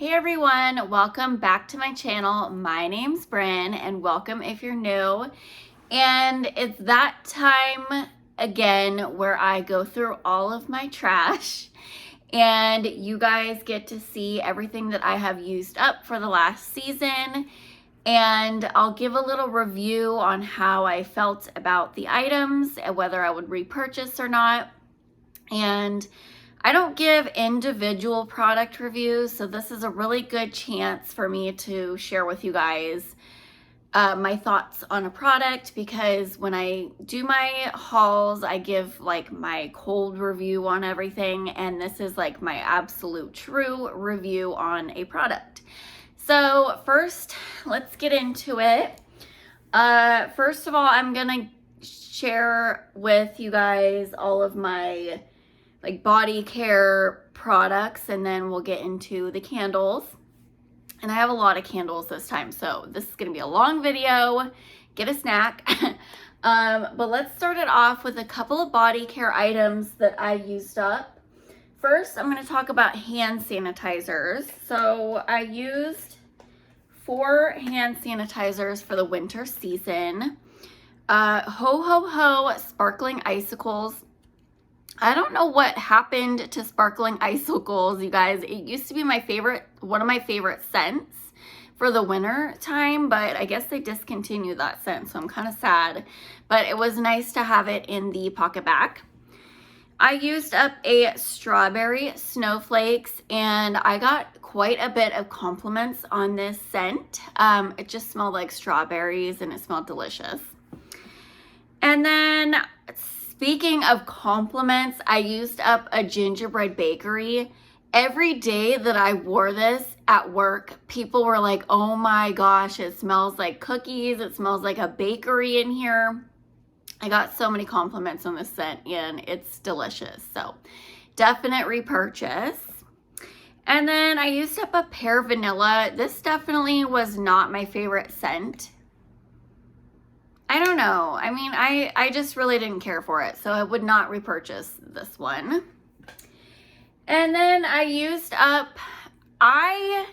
Hey everyone, welcome back to my channel. My name's Bryn and welcome if you're new. And it's that time again where I go through all of my trash and you guys get to see everything that I have used up for the last season. And I'll give a little review on how I felt about the items and whether I would repurchase or not. And I don't give individual product reviews, so this is a really good chance for me to share with you guys my thoughts on a product, because when I do my hauls, I give like my cold review on everything, and this is like my absolute true review on a product. So first, let's get into it. First of all, I'm gonna share with you guys all of my like body care products, and then we'll get into the candles. And I have a lot of candles this time, so this is gonna be a long video. Get a snack. But let's start it off with a couple of body care items that I used up. First, I'm gonna talk about hand sanitizers. So I used 4 hand sanitizers for the winter season. Ho Ho Ho sparkling icicles. I don't know what happened to sparkling icicles, you guys. It used to be my favorite, one of my favorite scents for the winter time, but I guess they discontinued that scent, so I'm kind of sad. But it was nice to have it in the pocket bag. I used up a strawberry snowflakes, and I got quite a bit of compliments on this scent. It just smelled like strawberries and it smelled delicious. And then, speaking of compliments, I used up a gingerbread bakery. Every day that I wore this at work, people were like, oh my gosh, it smells like cookies. It smells like a bakery in here. I got so many compliments on this scent and it's delicious. So definite repurchase. And then I used up a pear vanilla. This definitely was not my favorite scent. I don't know. I mean, I just really didn't care for it, so I would not repurchase this one. And then I used up, I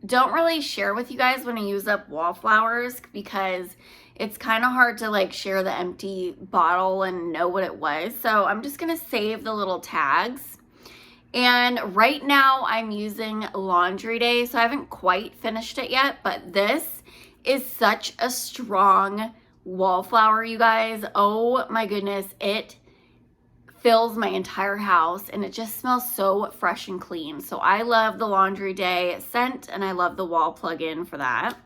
don't really share with you guys when I use up wallflowers, because it's kind of hard to like share the empty bottle and know what it was. So I'm just gonna save the little tags. And right now I'm using Laundry Day, so I haven't quite finished it yet, but this is such a strong wallflower, you guys. Oh my goodness, it fills my entire house and it just smells so fresh and clean. So I love the Laundry Day scent, and I love the wall plug-in for that.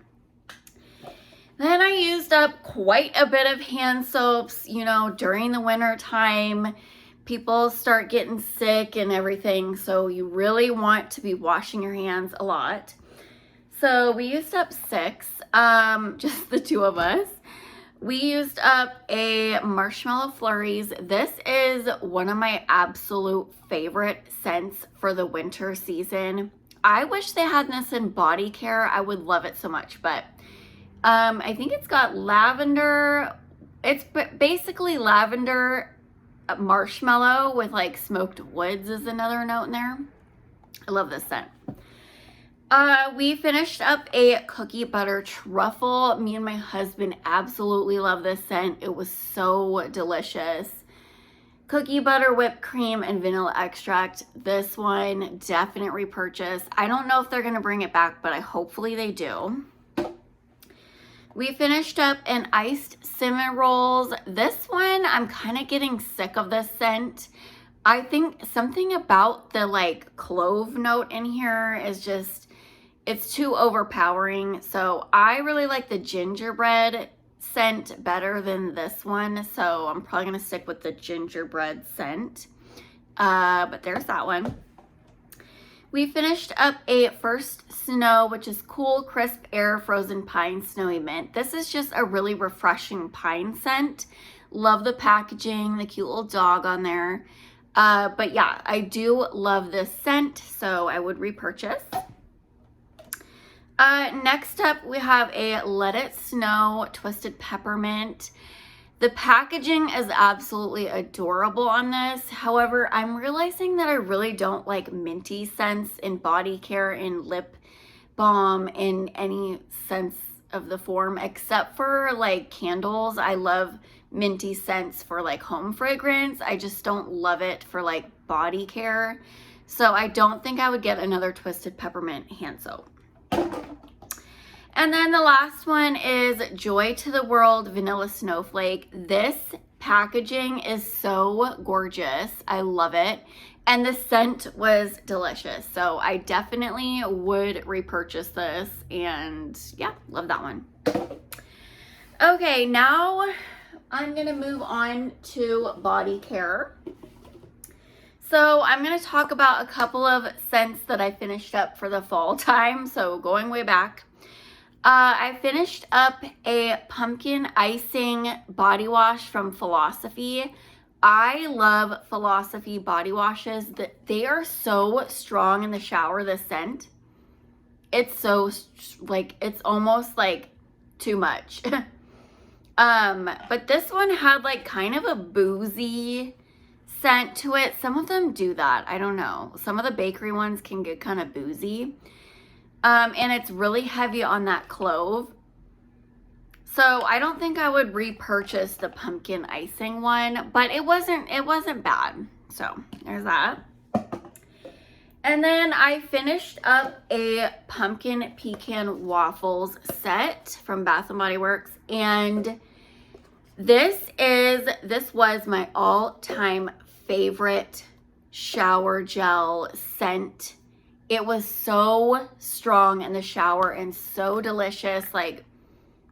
Then I used up quite a bit of hand soaps. You know, during the winter time, people start getting sick and everything, so you really want to be washing your hands a lot. So we used up 6, just the 2 of us. We used up a Marshmallow Flurries. This is one of my absolute favorite scents for the winter season. I wish they had this in body care. I would love it so much, but I think it's got lavender. It's basically lavender marshmallow with like smoked woods is another note in there. I love this scent. We finished up a cookie butter truffle. Me and my husband absolutely love this scent. It was so delicious. Cookie butter, whipped cream, and vanilla extract. This one, definite repurchase. I don't know if they're gonna bring it back, but hopefully they do. We finished up an iced cinnamon rolls. This one, I'm kind of getting sick of this scent. I think something about the like clove note in here is just, it's too overpowering. So I really like the gingerbread scent better than this one. So I'm probably gonna stick with the gingerbread scent. But there's that one. We finished up a First Snow, which is cool, crisp air, frozen pine, snowy mint. This is just a really refreshing pine scent. Love the packaging, the cute little dog on there. But yeah, I do love this scent, so I would repurchase. Next up, we have a Let It Snow Twisted Peppermint. The packaging is absolutely adorable on this. However, I'm realizing that I really don't like minty scents in body care and lip balm in any sense of the form, except for like candles. I love minty scents for like home fragrance. I just don't love it for like body care. So I don't think I would get another Twisted Peppermint hand soap. And then the last one is Joy to the World Vanilla Snowflake. This packaging is so gorgeous. I love it. And the scent was delicious. So I definitely would repurchase this. And yeah, love that one. Okay, now I'm going to move on to body care. So I'm going to talk about a couple of scents that I finished up for the fall time. So going way back. I finished up a pumpkin icing body wash from Philosophy. I love Philosophy body washes. They are so strong in the shower, the scent. It's so, like, it's almost like too much. But this one had like kind of a boozy scent to it. Some of them do that. I don't know. Some of the bakery ones can get kind of boozy. And it's really heavy on that clove. So I don't think I would repurchase the pumpkin icing one, but it wasn't bad. So there's that. And then I finished up a pumpkin pecan waffles set from Bath & Body Works. And this was my all-time favorite shower gel scent. It was so strong in the shower and so delicious. Like,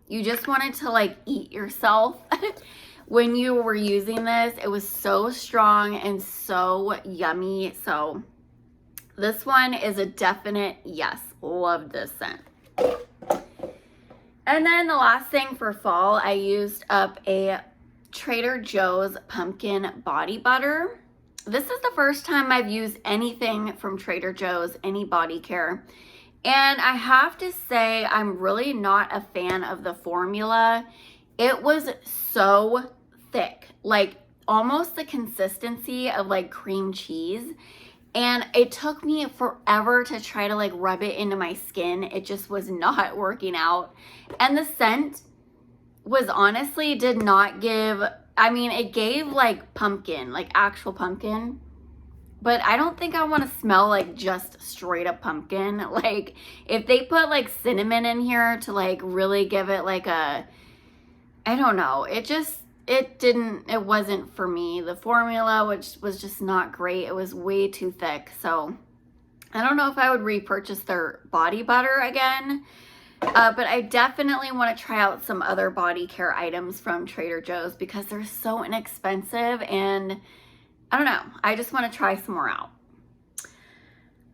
you just wanted to like eat yourself when you were using this. It was so strong and so yummy. So this one is a definite yes. Love this scent. And then the last thing for fall, I used up a Trader Joe's pumpkin body butter. This is the first time I've used anything from Trader Joe's, any body care. And I have to say, I'm really not a fan of the formula. It was so thick, like almost the consistency of like cream cheese. And it took me forever to try to like rub it into my skin. It just was not working out. And the scent was honestly did not give, I mean, it gave like pumpkin, like actual pumpkin, but I don't think I want to smell like just straight up pumpkin. Like if they put like cinnamon in here to like really give it like a, I don't know, it wasn't for me. The formula, which was just not great. It was way too thick. So I don't know if I would repurchase their body butter again. But I definitely want to try out some other body care items from Trader Joe's because they're so inexpensive and I don't know. I just want to try some more out.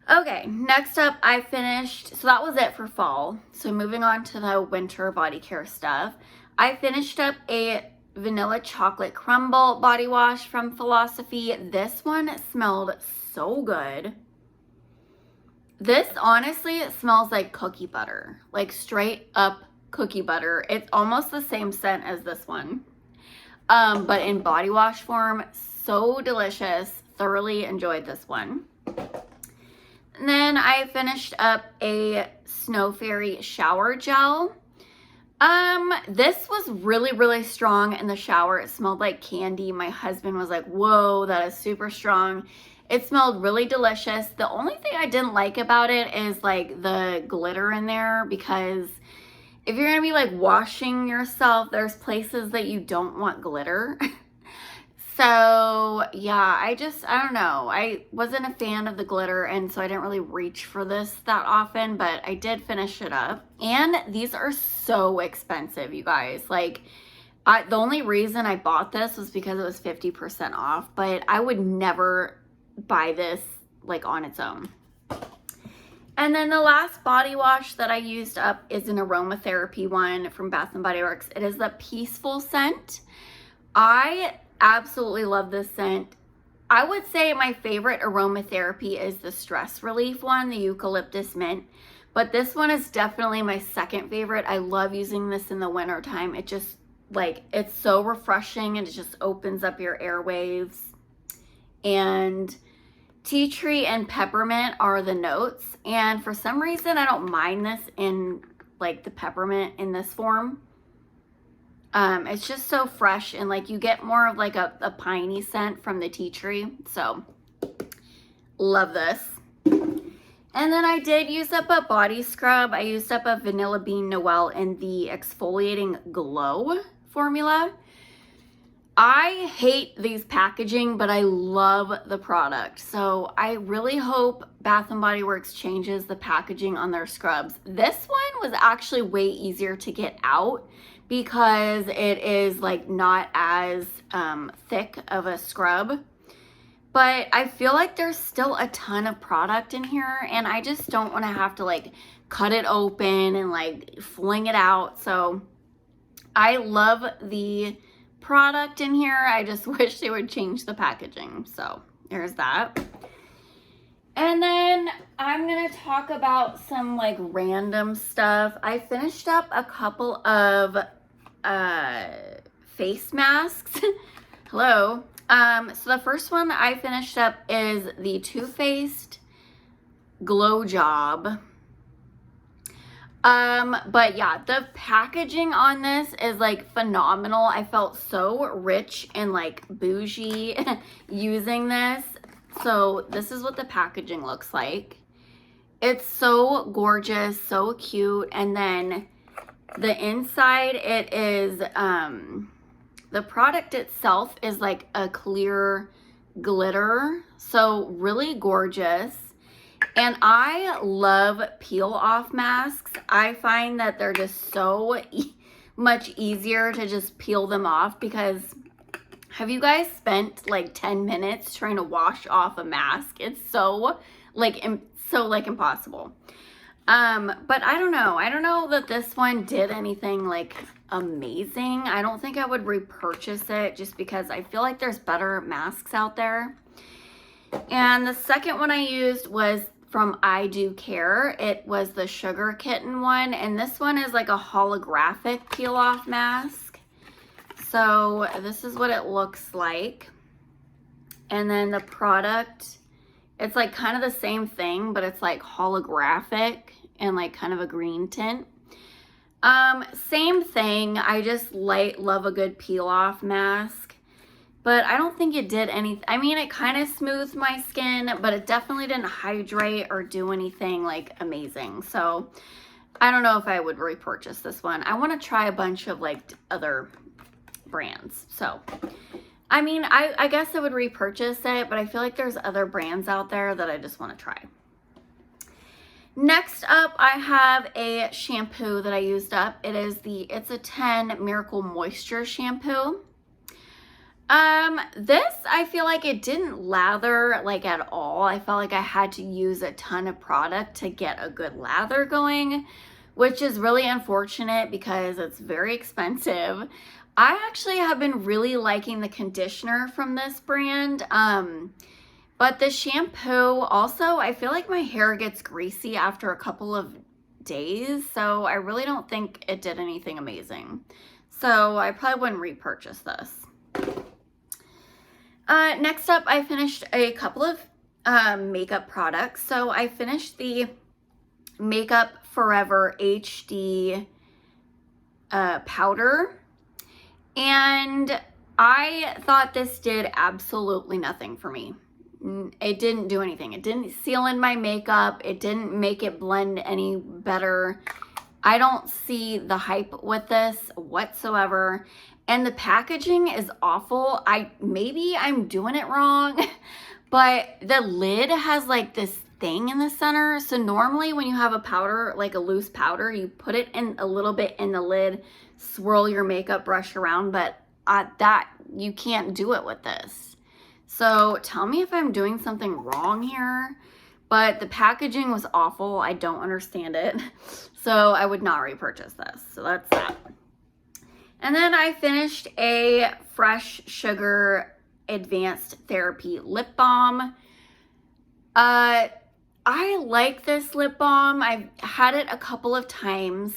Okay, next up I finished, so that was it for fall. So moving on to the winter body care stuff. I finished up a vanilla chocolate crumble body wash from Philosophy. This one smelled so good. This honestly smells like cookie butter, like straight up cookie butter. It's almost the same scent as this one, but in body wash form. So delicious. Thoroughly enjoyed this one. And then I finished up a Snow Fairy shower gel. This was really, really strong in the shower. It smelled like candy. My husband was like, whoa, that is super strong. It smelled really delicious. The only thing I didn't like about it is like the glitter in there, because if you're gonna be like washing yourself, there's places that you don't want glitter. So yeah, I don't know. I wasn't a fan of the glitter, and so I didn't really reach for this that often, but I did finish it up. And these are so expensive, you guys. Like, the only reason I bought this was because it was 50% off, but I would never buy this like on its own. And then the last body wash that I used up is an aromatherapy one from Bath & Body Works. It is the Peaceful scent. I absolutely love this scent. I would say my favorite aromatherapy is the stress relief one, the eucalyptus mint, but this one is definitely my second favorite. I love using this in the winter time. like, it's so refreshing and it just opens up your airwaves. And tea tree and peppermint are the notes. And for some reason, I don't mind this in like the peppermint in this form. It's just so fresh, and like you get more of like a piney scent from the tea tree. So love this. And then I did use up a body scrub. I used up a Vanilla Bean Noel in the Exfoliating Glow formula. I hate these packaging, but I love the product. So I really hope Bath & Body Works changes the packaging on their scrubs. This one was actually way easier to get out because it is like not as thick of a scrub. But I feel like there's still a ton of product in here, and I just don't want to have to like cut it open and like fling it out. So I love the product in here. I just wish they would change the packaging. So there's that. And then I'm gonna talk about some like random stuff. I finished up a couple of face masks. Hello. So the first one I finished up is the Too Faced Glow Job. But yeah, the packaging on this is like phenomenal. I felt so rich and like bougie using this. So this is what the packaging looks like. It's so gorgeous, so cute. And then the inside, it is, the product itself is like a clear glitter. So really gorgeous. And I love peel off masks. I find that they're just so much easier to just peel them off, because have you guys spent like 10 minutes trying to wash off a mask? It's so like impossible. But I don't know. I don't know that this one did anything like amazing. I don't think I would repurchase it just because I feel like there's better masks out there. And the second one I used was from I Do Care. It was the Sugar Kitten one, and this one is like a holographic peel off mask. So this is what it looks like. And then the product, it's like kind of the same thing, but it's like holographic and like kind of a green tint. Same thing. I just love a good peel off mask, but I don't think it did anything. I mean, it kind of smoothed my skin, but it definitely didn't hydrate or do anything like amazing. So I don't know if I would repurchase this one. I want to try a bunch of like other brands. So I mean, I guess I would repurchase it, but I feel like there's other brands out there that I just want to try. Next up, I have a shampoo that I used up. It's a 10 Miracle Moisture shampoo. This, I feel like it didn't lather like at all. I felt like I had to use a ton of product to get a good lather going, which is really unfortunate because it's very expensive. I actually have been really liking the conditioner from this brand. But the shampoo also, I feel like my hair gets greasy after a couple of days. So I really don't think it did anything amazing. So I probably wouldn't repurchase this. Next up, I finished a couple of makeup products. So I finished the Makeup Forever HD powder. And I thought this did absolutely nothing for me. It didn't do anything. It didn't seal in my makeup. It didn't make it blend any better. I don't see the hype with this whatsoever. And the packaging is awful. Maybe I'm doing it wrong, but the lid has like this thing in the center. So normally when you have a powder, like a loose powder, you put it in a little bit in the lid, swirl your makeup brush around, but that you can't do it with this. So tell me if I'm doing something wrong here, but the packaging was awful. I don't understand it. So I would not repurchase this. So that's that. And then I finished a Fresh Sugar Advanced Therapy Lip Balm. I like this lip balm. I've had it a couple of times.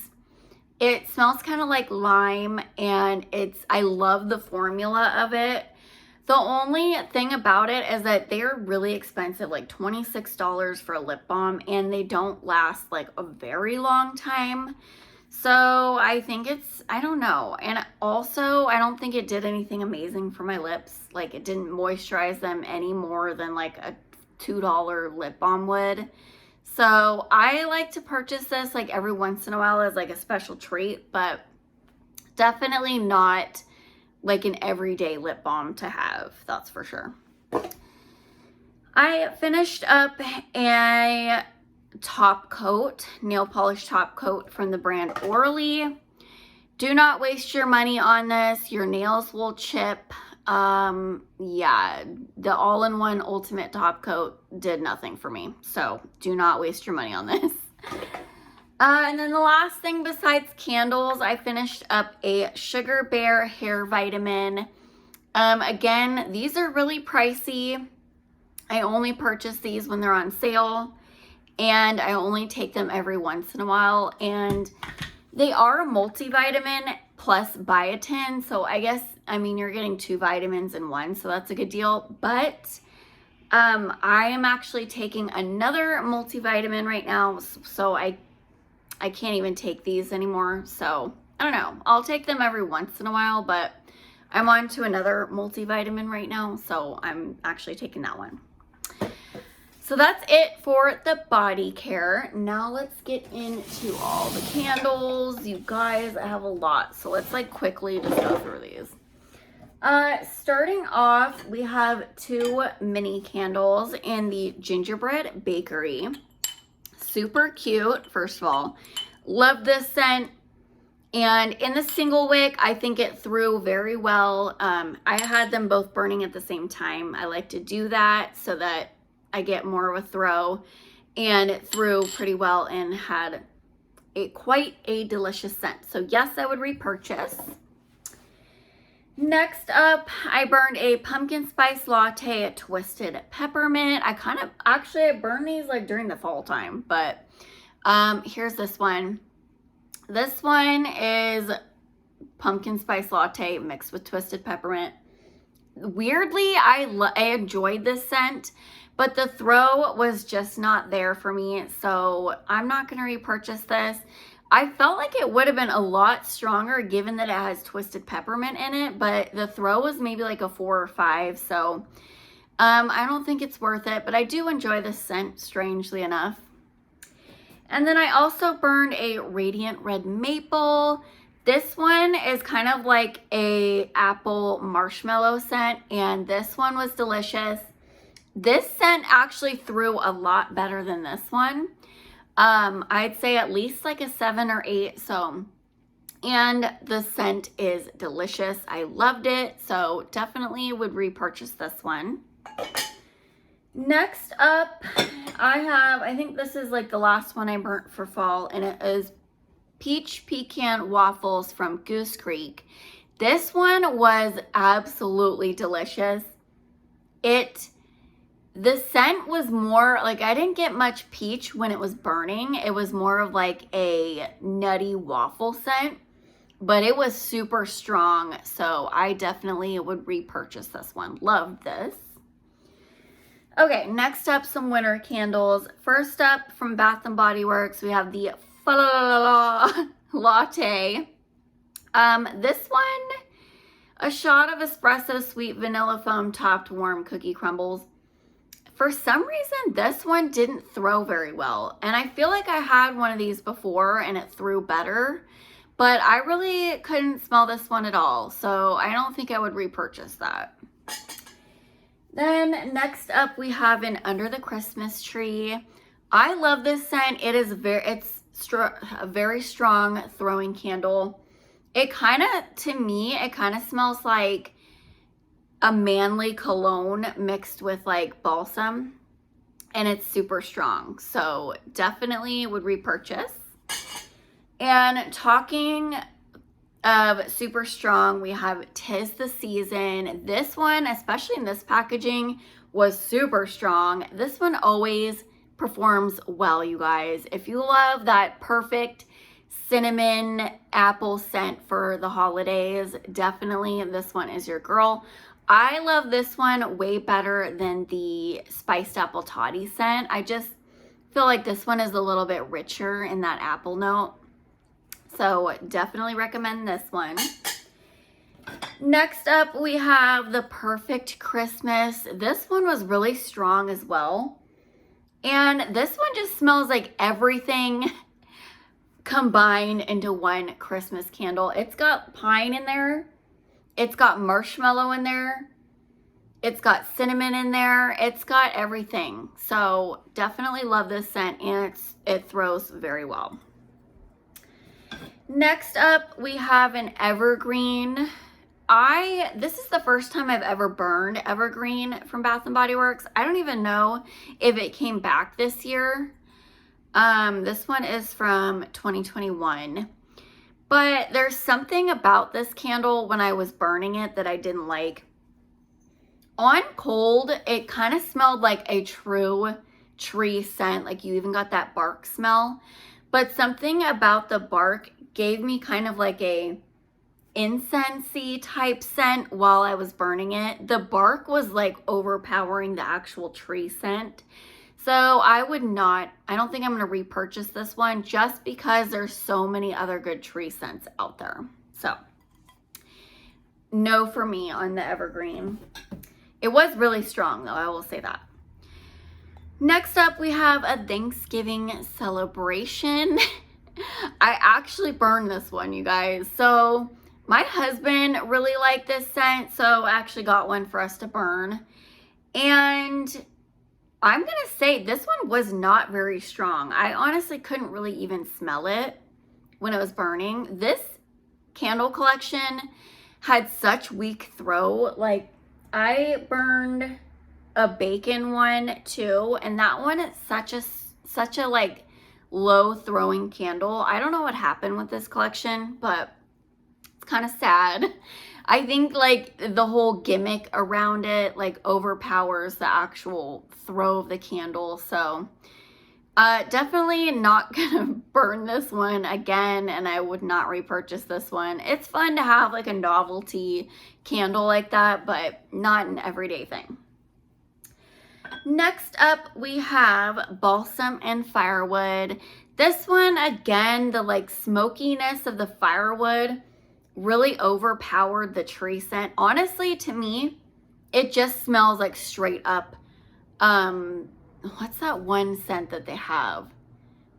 It smells kind of like lime, and I love the formula of it. The only thing about it is that they're really expensive, like $26 for a lip balm, and they don't last like a very long time. So I think I don't know. And also, I don't think it did anything amazing for my lips. Like, it didn't moisturize them any more than like a $2 lip balm would. So I like to purchase this like every once in a while as like a special treat, but definitely not like an everyday lip balm to have, that's for sure. I finished up a top coat, nail polish top coat from the brand Orly. Do not waste your money on this. Your nails will chip. Yeah, the all-in-one ultimate top coat did nothing for me. So do not waste your money on this. And then the last thing besides candles, I finished up a Sugar Bear hair vitamin. Again, these are really pricey. I only purchase these when they're on sale, and I only take them every once in a while. And they are a multivitamin plus biotin, so I guess, I mean, you're getting 2 vitamins in one, so that's a good deal. But I am actually taking another multivitamin right now, so I can't even take these anymore. So I don't know, I'll take them every once in a while, but I'm on to another multivitamin right now, so I'm actually taking that one. So that's it for the body care. Now let's get into all the candles. You guys, I have a lot, so let's like quickly just go through these. Starting off, we have 2 mini candles in the Gingerbread Bakery. Super cute, first of all. Love this scent. And in the single wick, I think it threw very well. I had them both burning at the same time. I like to do that so that I get more of a throw, and it threw pretty well and had quite a delicious scent. So yes, I would repurchase. Next up, I burned a pumpkin spice latte twisted peppermint. I burned these like during the fall time, but here's this one. This one is pumpkin spice latte mixed with twisted peppermint. Weirdly, I enjoyed this scent, but the throw was just not there for me, so I'm not going to repurchase this. I felt like it would have been a lot stronger given that it has twisted peppermint in it, but the throw was maybe like a 4 or 5, so I don't think it's worth it, but I do enjoy this scent, strangely enough. And then I also burned a Radiant Red Maple. This one is kind of like a apple marshmallow scent, and this one was delicious. This scent actually threw a lot better than this one. I'd say at least like a 7 or 8. So, and the scent is delicious. I loved it. So definitely would repurchase this one. Next up, I think this is like the last one I burnt for fall, and it is Peach Pecan Waffles from Goose Creek. This one was absolutely delicious. The scent was more like, I didn't get much peach when it was burning. It was more of like a nutty waffle scent, but it was super strong. So I definitely would repurchase this one. Loved this. Okay, next up, some winter candles. First up, from Bath & Body Works, we have the Fa La La La Latte. This one, a shot of espresso sweet vanilla foam topped warm cookie crumbles. For some reason, this one didn't throw very well. And I feel like I had one of these before and it threw better. But I really couldn't smell this one at all. So I don't think I would repurchase that. Then next up, we have an Under the Christmas Tree. I love this scent. It's a very strong throwing candle. To me, it kind of smells like a manly cologne mixed with like balsam, and it's super strong, so definitely would repurchase. And talking of super strong, we have 'Tis the Season. This one, especially in this packaging, was super strong. This one always performs well, you guys. If you love that perfect cinnamon apple scent for the holidays, definitely this one is your girl. I love this one way better than the spiced apple toddy scent. I just feel like this one is a little bit richer in that apple note. So definitely recommend this one. Next up, we have the Perfect Christmas. This one was really strong as well. And this one just smells like everything combined into one Christmas candle. It's got pine in there. It's got marshmallow in there. It's got cinnamon in there. It's got everything. So definitely love this scent, and it throws very well. Next up, we have an evergreen. This is the first time I've ever burned evergreen from Bath & Body Works. I don't even know if it came back this year. This one is from 2021. But there's something about this candle when I was burning it that I didn't like. On cold, it kind of smelled like a true tree scent. Like you even got that bark smell. But something about the bark gave me kind of like a incensey type scent while I was burning it. The bark was like overpowering the actual tree scent. So I don't think I'm going to repurchase this one just because there's so many other good tree scents out there. So no for me on the evergreen. It was really strong though, I will say that. Next up, we have a Thanksgiving celebration. I actually burned this one, you guys. So my husband really liked this scent, so I actually got one for us to burn. And I'm going to say this one was not very strong. I honestly couldn't really even smell it when it was burning. This candle collection had such weak throw. Like, I burned a bacon one too, and that one is such a like low throwing candle. I don't know what happened with this collection, but it's kind of sad. I think like the whole gimmick around it like overpowers the actual throw of the candle. So definitely not gonna burn this one again, and I would not repurchase this one. It's fun to have like a novelty candle like that, but not an everyday thing. Next up, we have Balsam and Firewood. This one, again, the like smokiness of the firewood really overpowered the tree scent. Honestly, to me, it just smells like straight up, what's that one scent that they have?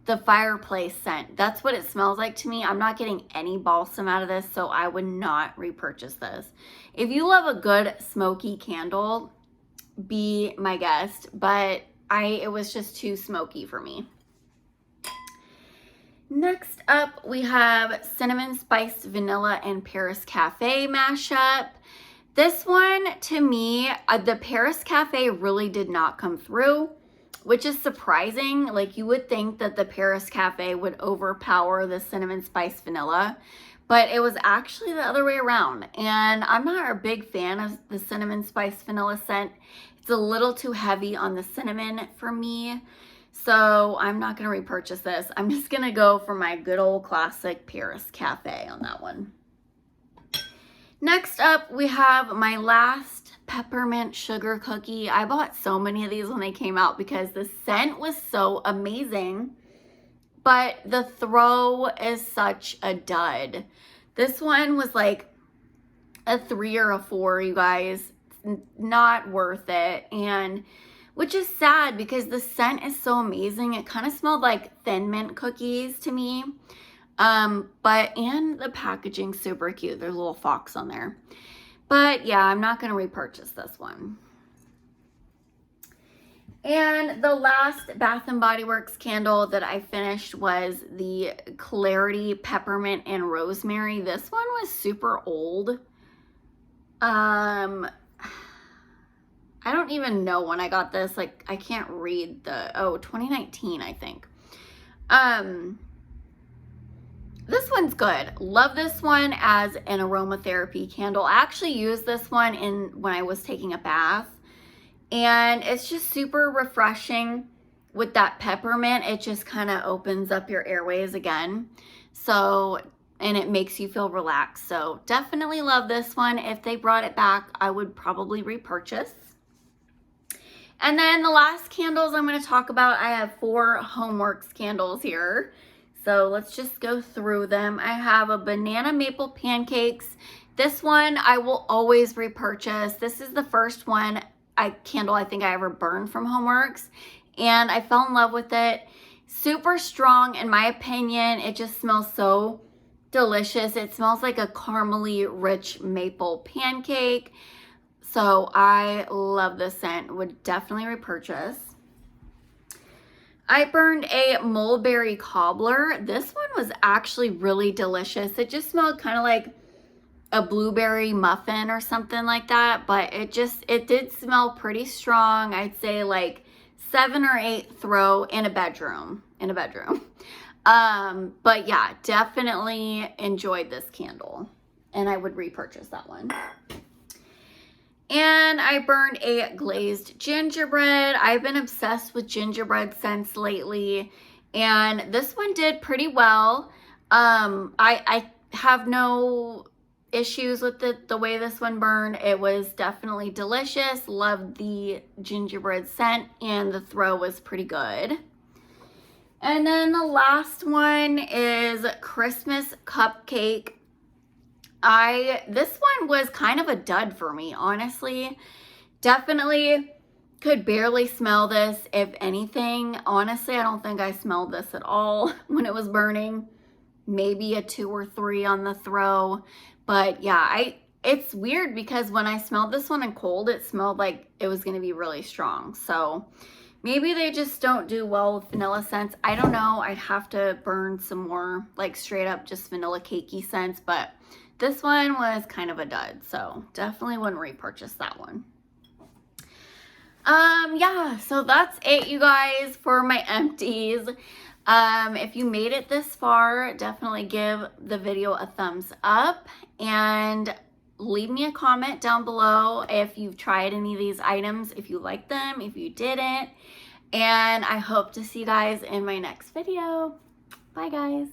The fireplace scent. That's what it smells like to me. I'm not getting any balsam out of this, so I would not repurchase this. If you love a good smoky candle, be my guest, but it was just too smoky for me. Next up, we have Cinnamon Spiced Vanilla and Paris Cafe mashup. This one, to me, the Paris Cafe really did not come through, which is surprising. Like, you would think that the Paris Cafe would overpower the Cinnamon Spiced Vanilla, but it was actually the other way around. And I'm not a big fan of the Cinnamon Spiced Vanilla scent. It's a little too heavy on the cinnamon for me. So I'm not going to repurchase this. I'm just going to go for my good old classic Paris Cafe on that one. Next up, we have my last peppermint sugar cookie. I bought so many of these when they came out because the scent was so amazing, but the throw is such a dud. This one was like a 3 or a 4, you guys. Not worth it. And which is sad because the scent is so amazing. It kind of smelled like Thin Mint cookies to me. And the packaging super cute. There's a little fox on there. But yeah, I'm not going to repurchase this one. And the last Bath & Body Works candle that I finished was the Clarity Peppermint and Rosemary. This one was super old. I don't even know when I got this. Like, I can't read 2019, I think. This one's good. Love this one as an aromatherapy candle. I actually used this one when I was taking a bath, and it's just super refreshing. with that peppermint, it just kind of opens up your airways again. So, and it makes you feel relaxed. So definitely love this one. If they brought it back, I would probably repurchase. And then the last candles I'm going to talk about, I have 4 Homeworks candles here. So let's just go through them. I have a banana maple pancakes. This one I will always repurchase. This is the first candle I think I ever burned from Homeworks, and I fell in love with it. Super strong in my opinion. It just smells so delicious. It smells like a caramely rich maple pancake. So I love this scent. Would definitely repurchase. I burned a mulberry cobbler. This one was actually really delicious. It just smelled kind of like a blueberry muffin or something like that, but it did smell pretty strong. I'd say like 7 or 8 throw in a bedroom. But yeah, definitely enjoyed this candle, and I would repurchase that one. And I burned a glazed gingerbread. I've been obsessed with gingerbread scents lately, and this one did pretty well. I have no issues with the way this one burned. It was definitely delicious. Loved the gingerbread scent, and the throw was pretty good. And then the last one is Christmas cupcake. This one was kind of a dud for me, honestly. Definitely could barely smell this, if anything. Honestly, I don't think I smelled this at all when it was burning. Maybe a 2 or 3 on the throw. But yeah, it's weird because when I smelled this one in cold, it smelled like it was going to be really strong. So maybe they just don't do well with vanilla scents. I don't know. I'd have to burn some more like straight up just vanilla cakey scents, but this one was kind of a dud, so definitely wouldn't repurchase that one. Yeah, so that's it, you guys, for my empties. If you made it this far, definitely give the video a thumbs up and leave me a comment down below if you've tried any of these items, if you like them, if you didn't. And I hope to see you guys in my next video. Bye, guys.